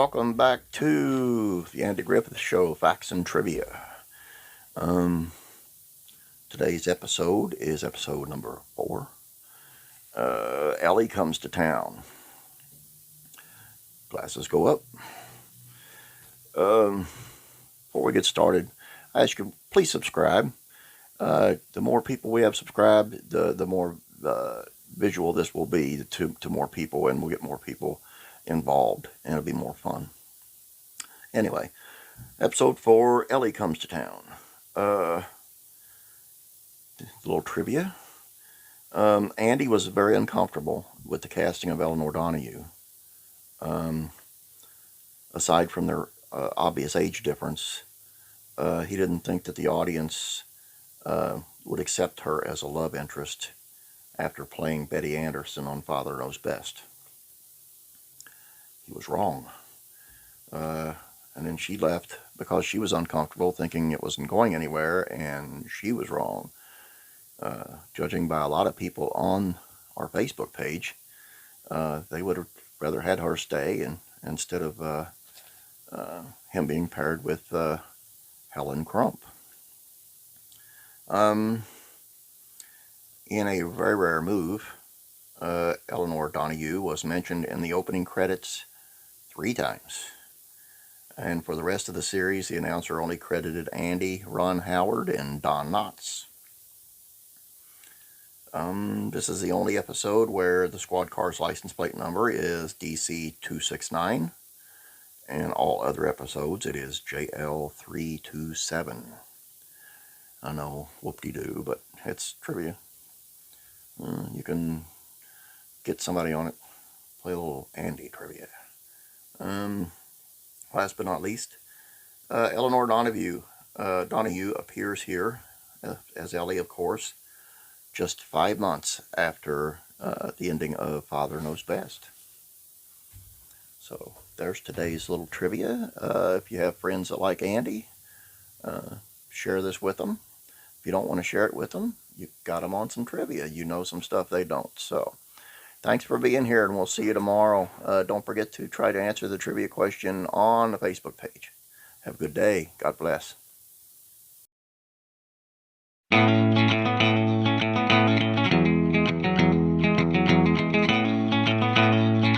welcome back to the Andy Griffith Show, Facts and Trivia. Today's episode is episode number 4. Ellie comes to town. Glasses go up. Before we get started, I ask you please subscribe. The more people we have subscribed, the more visual this will be to more people, and we'll get more people involved, and it'll be more fun. Anyway, episode 4, Ellie comes to town. A little trivia. Andy was very uncomfortable with the casting of Eleanor Donahue. Aside from their obvious age difference, he didn't think that the audience would accept her as a love interest after playing Betty Anderson on Father Knows Best. He was wrong. And then she left because she was uncomfortable, thinking it wasn't going anywhere, and she was wrong. Judging by a lot of people on our Facebook page, they would have rather had her stay instead of him being paired with Helen Crump. In a very rare move, Eleanor Donahue was mentioned in the opening credits 3 times. And for the rest of the series, the announcer only credited Andy, Ron Howard, and Don Knotts. This is the only episode where the squad car's license plate number is DC269. And all other episodes, it is JL327. I know, whoop-de-doo, but it's trivia. You can get somebody on it. Play a little Andy trivia. Last but not least, Eleanor Donahue appears here as Ellie, of course, just 5 months after the ending of Father Knows Best. So there's today's little trivia. If you have friends that like Andy, share this with them. If you don't want to share it with them, you got them on some trivia. You know some stuff they don't. So thanks for being here, and we'll see you tomorrow. Don't forget to try to answer the trivia question on the Facebook page. Have a good day. God bless.